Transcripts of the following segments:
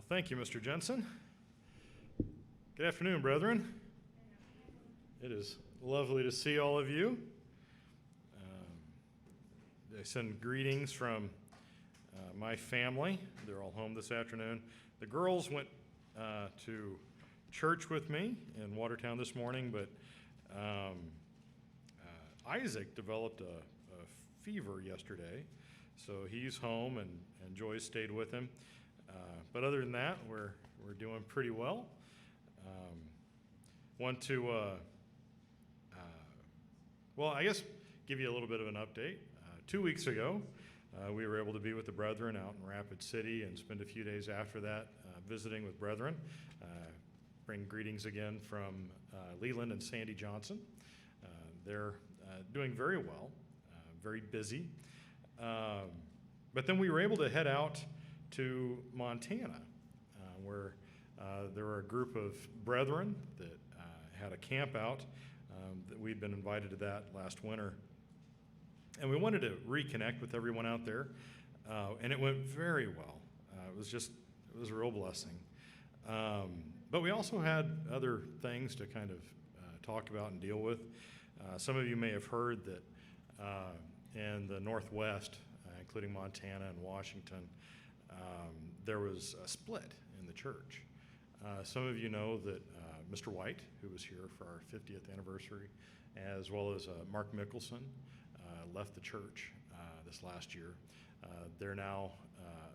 Thank you, Mr. Jensen. Good afternoon, brethren. It is lovely to see all of you. I send greetings from my family. They're all home this afternoon. The girls went to church with me in Watertown this morning, but Isaac developed a fever yesterday, so he's home, and Joy stayed with him. But other than that, we're doing pretty well. Want to, I guess give you a little bit of an update. 2 weeks ago, we were able to be with the brethren out in Rapid City and spend a few days after that visiting with brethren. Bring greetings again from Leland and Sandy Johnson. They're doing very well, very busy. But then we were able to head out to Montana, where there were a group of brethren that had a camp out. That we'd been invited to that last winter. And we wanted to reconnect with everyone out there, and it went very well. It was a real blessing. But we also had other things to kind of talk about and deal with. Some of you may have heard that in the Northwest, including Montana and Washington, there was a split in the church. Some of you know that Mr. White, who was here for our 50th anniversary, as well as Mark Mickelson, left the church this last year. They're now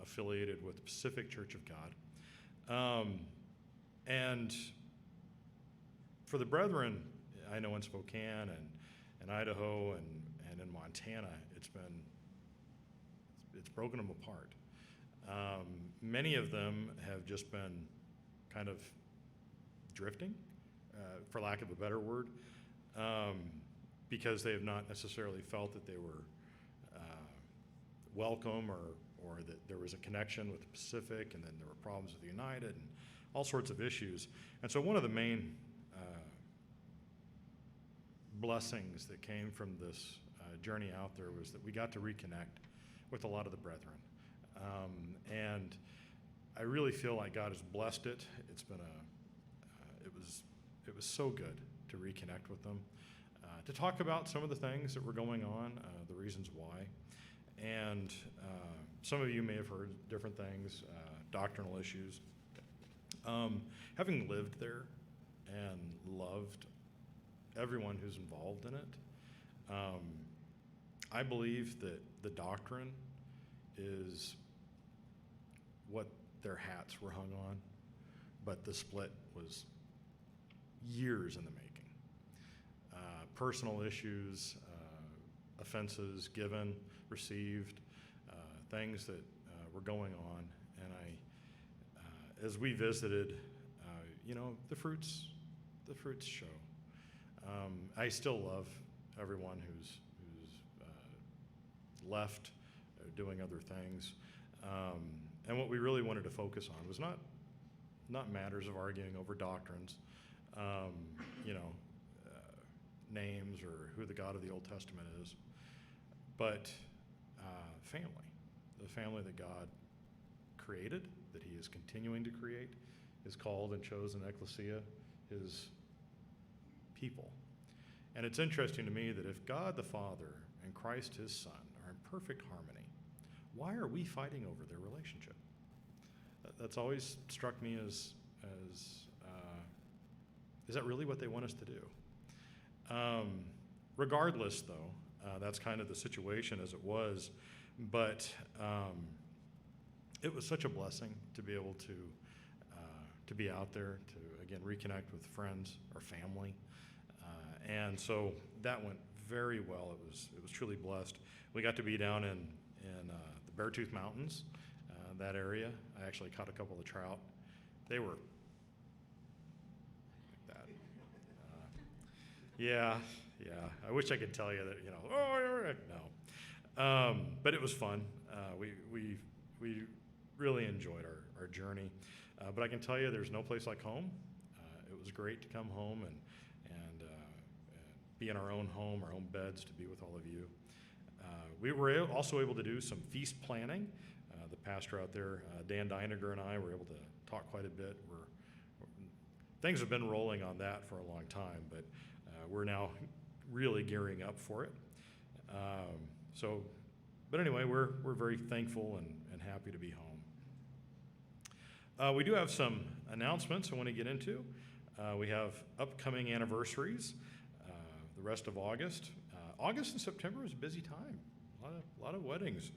affiliated with the Pacific Church of God. And for the brethren, I know in Spokane and Idaho and in Montana, it's broken them apart. Many of them have just been kind of drifting, for lack of a better word, because they have not necessarily felt that they were welcome or that there was a connection with the Pacific, and then there were problems with the United and all sorts of issues. And so one of the main blessings that came from this journey out there was that we got to reconnect with a lot of the brethren. And I really feel like God has blessed it. It's been it was so good to reconnect with them, to talk about some of the things that were going on, the reasons why. And some of you may have heard different things, doctrinal issues. Having lived there and loved everyone who's involved in it, I believe that the doctrine is what their hats were hung on, but the split was years in the making. Personal issues, offenses given, received, things that were going on, and as we visited, the fruits show. I still love everyone who's left, doing other things. And what we really wanted to focus on was not matters of arguing over doctrines, names or who the God of the Old Testament is, but family, the family that God created, that he is continuing to create, his called and chosen ecclesia, his people. And it's interesting to me that if God the Father and Christ his Son are in perfect harmony, why are we fighting over their relationship? That's always struck me as is that really what they want us to do? Regardless, though, that's kind of the situation as it was, but it was such a blessing to be able to be out there, to again reconnect with friends or family, and so that went very well. It was truly blessed. We got to be down in the Beartooth Mountains, that area. I actually caught a couple of trout. They were like that. Yeah. I wish I could tell you that, no. But it was fun. We really enjoyed our journey. But I can tell you there's no place like home. It was great to come home and be in our own home, our own beds, to be with all of you. We were also able to do some feast planning. The pastor out there, Dan Deininger, and I were able to talk quite a bit. Things have been rolling on that for a long time, but we're now really gearing up for it. But anyway, we're very thankful and happy to be home. We do have some announcements I want to get into. We have upcoming anniversaries, the rest of August. August and September is a busy time, a lot of weddings.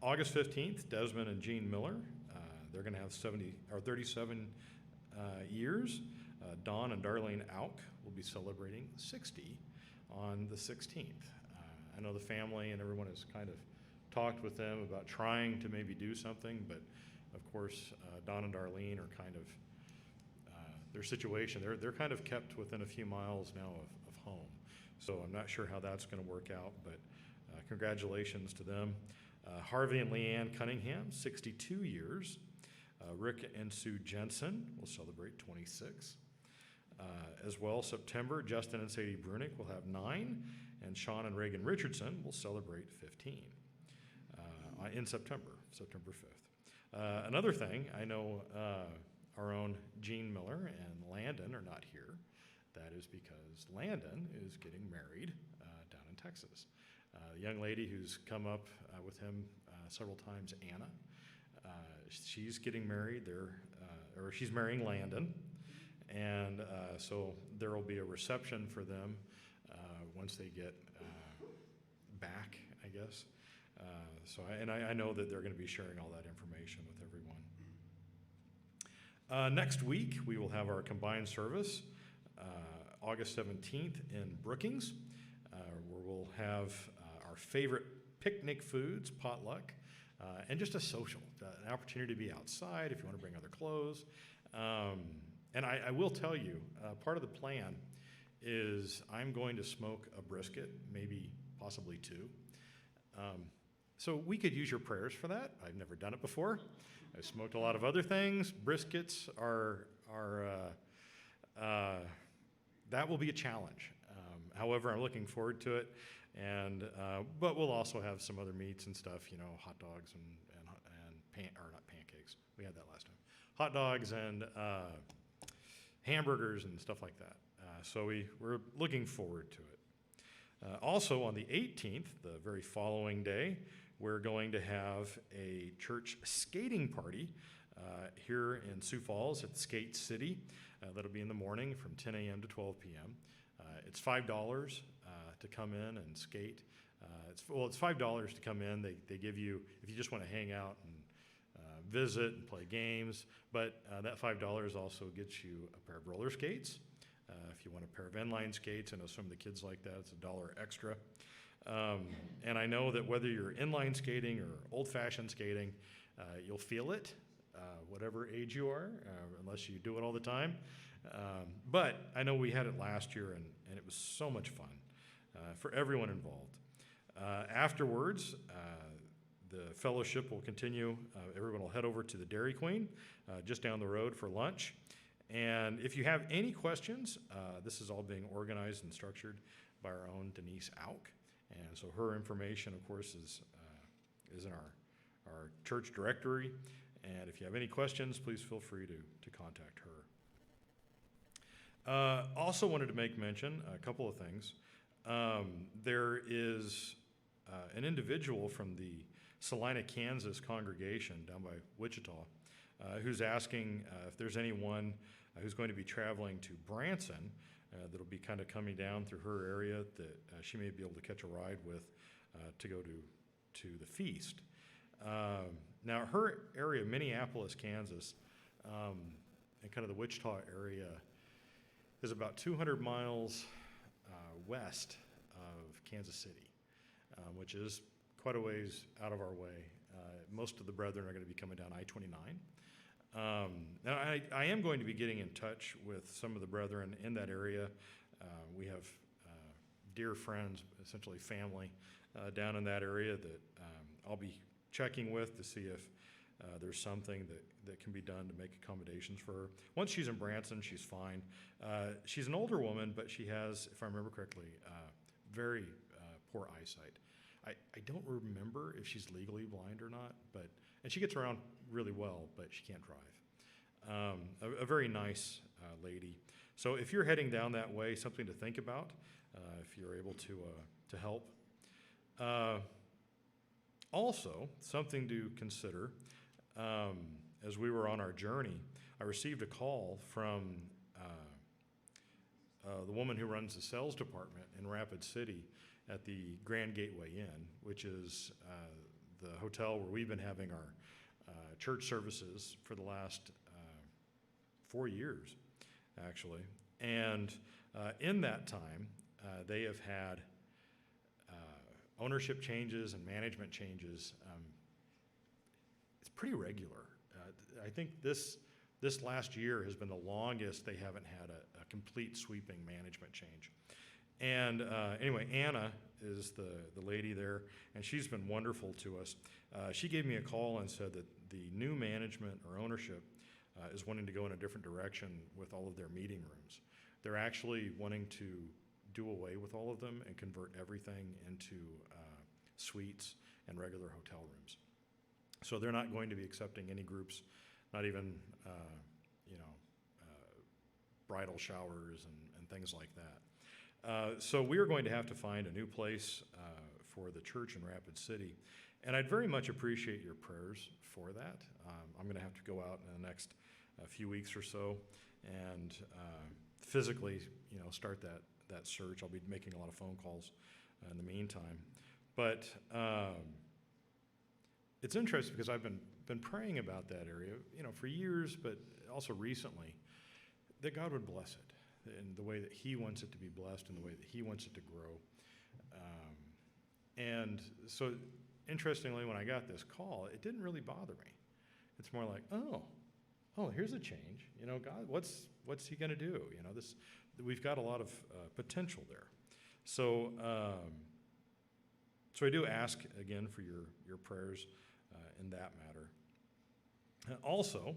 August 15th, Desmond and Jean Miller, they're going to have 37 years. Don and Darlene Auk will be celebrating 60 on the 16th. I know the family and everyone has kind of talked with them about trying to maybe do something, but of course, Don and Darlene are kind of, their situation, they're kind of kept within a few miles now of home. So I'm not sure how that's going to work out, but congratulations to them. Harvey and Leanne Cunningham, 62 years. Rick and Sue Jensen will celebrate 26. As well, September, Justin and Sadie Brunick will have 9, and Sean and Reagan Richardson will celebrate 15 in September 5th. Another thing, I know our own Jean Miller and Landon are not here. That is because Landon is getting married down in Texas. The young lady who's come up with him several times, Anna, she's getting married there, or she's marrying Landon, and so there will be a reception for them once they get back, I guess. I know that they're going to be sharing all that information with everyone. Next week, we will have our combined service, August 17th in Brookings, where we'll have our favorite picnic foods, potluck, and just a social, an opportunity to be outside if you want to bring other clothes. And I will tell you, part of the plan is I'm going to smoke a brisket, maybe possibly 2. So we could use your prayers for that. I've never done it before. I've smoked a lot of other things. Briskets are that will be a challenge. However, I'm looking forward to it. But we'll also have some other meats and stuff, hot dogs and not pancakes. We had that last time. Hot dogs and hamburgers and stuff like that. So we're looking forward to it. Also on the 18th, the very following day, we're going to have a church skating party here in Sioux Falls at Skate City. That'll be in the morning from 10 a.m. to 12 p.m. It's $5 to come in and skate. It's $5 to come in. They give you, if you just want to hang out and visit and play games, but that $5 also gets you a pair of roller skates. If you want a pair of inline skates, I know some of the kids like that, it's $1 extra. And I know that whether you're inline skating or old-fashioned skating, you'll feel it, whatever age you are, unless you do it all the time. But I know we had it last year, and it was so much fun for everyone involved. Afterwards, the fellowship will continue. Everyone will head over to the Dairy Queen just down the road for lunch. And if you have any questions, this is all being organized and structured by our own Denise Auk. And so her information, of course, is in our church directory. And if you have any questions, please feel free to contact her. Also wanted to make mention a couple of things. There is an individual from the Salina, Kansas congregation down by Wichita who's asking if there's anyone who's going to be traveling to Branson that'll be kind of coming down through her area that she may be able to catch a ride with to go to the feast. Now, her area, Minneapolis, Kansas, and kind of the Wichita area, is about 200 miles west of Kansas City, which is quite a ways out of our way. Most of the brethren are going to be coming down I-29. Now, I am going to be getting in touch with some of the brethren in that area. We have dear friends, essentially family, down in that area that I'll be checking with to see if there's something that can be done to make accommodations for her. Once she's in Branson, she's fine. She's an older woman, but she has, if I remember correctly, very poor eyesight. I don't remember if she's legally blind or not, and she gets around really well, but she can't drive. A very nice lady. So if you're heading down that way, something to think about if you're able to help. Also, something to consider, as we were on our journey, I received a call from the woman who runs the sales department in Rapid City at the Grand Gateway Inn, which is the hotel where we've been having our church services for the last 4 years, actually. And in that time, they have had ownership changes and management changes. It's pretty regular. I think this last year has been the longest they haven't had a complete sweeping management change. And anyway, Anna is the lady there, and she's been wonderful to us. She gave me a call and said that the new management or ownership is wanting to go in a different direction with all of their meeting rooms. They're actually wanting to do away with all of them and convert everything into suites and regular hotel rooms. So they're not going to be accepting any groups, not even bridal showers and things like that. So we're going to have to find a new place for the church in Rapid City. And I'd very much appreciate your prayers for that. I'm going to have to go out in the next few weeks or so and physically, start that search. I'll be making a lot of phone calls in the meantime. But it's interesting because I've been praying about that area, for years, but also recently, that God would bless it in the way that He wants it to be blessed, in the way that He wants it to grow. And so, interestingly, when I got this call, it didn't really bother me. It's more like, oh, here's a change. God, what's He going to do? We've got a lot of potential there. So, so I do ask again for your prayers in that matter. Also,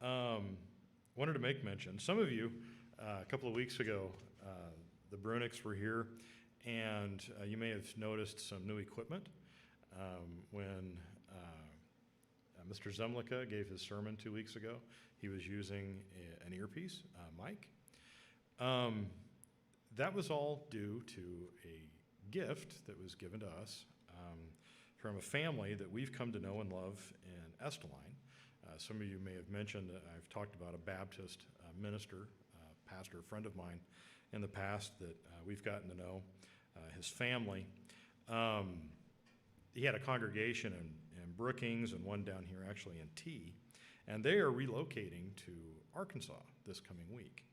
wanted to make mention. Some of you, a couple of weeks ago, the Brunicks were here, and you may have noticed some new equipment when Mr. Zemlicka gave his sermon 2 weeks ago. He was using an earpiece mic. That was all due to a gift that was given to us from a family that we've come to know and love in Esteline. Some of you may have mentioned that I've talked about a Baptist minister, pastor, friend of mine in the past that we've gotten to know. His family. He had a congregation in Brookings and one down here actually in T, and they are relocating to Arkansas this coming week.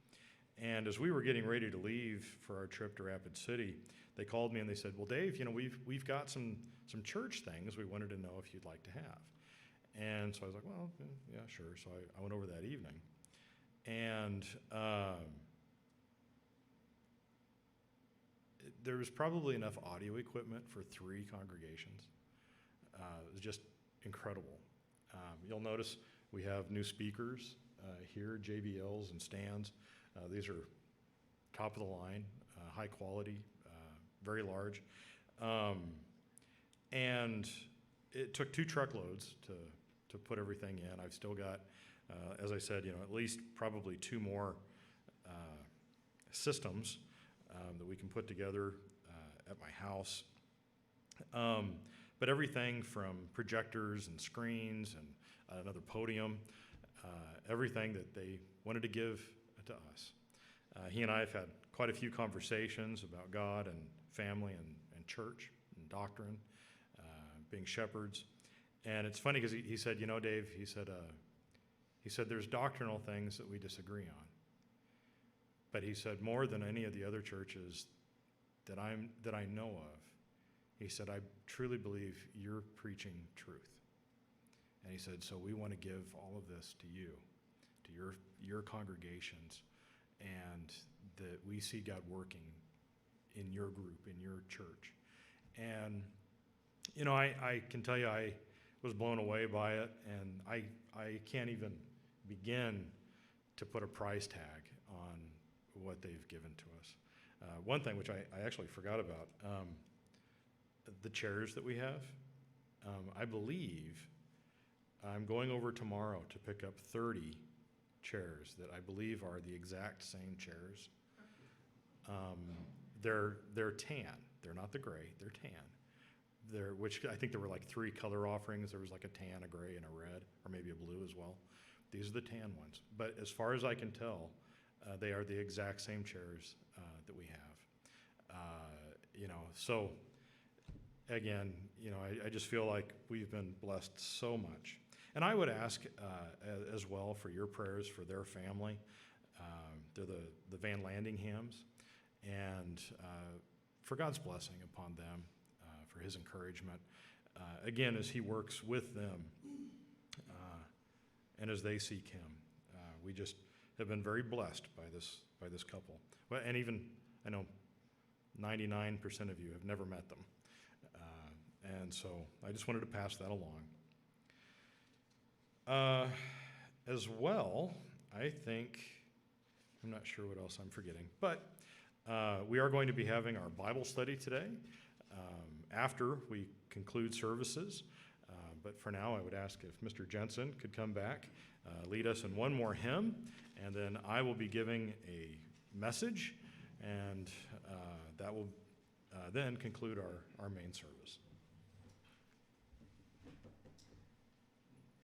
And as we were getting ready to leave for our trip to Rapid City, they called me and they said, "Well, Dave, we've got some church things we wanted to know if you'd like to have." And so I was like, "Well, yeah, sure." So I went over that evening, and there was probably enough audio equipment for 3 congregations. It was just incredible. You'll notice we have new speakers here, JBLs and stands. These are top of the line, high quality, very large. And it took 2 truckloads to put everything in. I've still got, as I said, at least probably 2 more systems that we can put together at my house. But everything from projectors and screens and another podium, everything that they wanted to give to us. He and I have had quite a few conversations about God and family and church and doctrine, being shepherds. And it's funny because he said, Dave, he said there's doctrinal things that we disagree on. But he said, more than any of the other churches that I know of, he said, I truly believe you're preaching truth. And he said, so we want to give all of this to you, to your congregations, and that we see God working in your group, in your church. And, I can tell you I was blown away by it, and I can't even begin to put a price tag on what they've given to us. One thing which I actually forgot about, the chairs that we have. I believe I'm going over tomorrow to pick up 30 chairs that I believe are the exact same chairs. They're tan. They're not the gray. They're tan. Which I think there were like 3 color offerings. There was like a tan, a gray, and a red, or maybe a blue as well. These are the tan ones. But as far as I can tell, they are the exact same chairs that we have. So again, I just feel like we've been blessed so much. And I would ask as well for your prayers for their family. They're the Van Landinghams, and for God's blessing upon them, for his encouragement, again, as he works with them and as they seek him. We just have been very blessed by this couple. Well, and even, I know 99% of you have never met them. And so I just wanted to pass that along. As well, I think, I'm not sure what else I'm forgetting, but we are going to be having our Bible study today after we conclude services. But for now, I would ask if Mr. Jensen could come back, lead us in one more hymn, and then I will be giving a message, and that will then conclude our main service.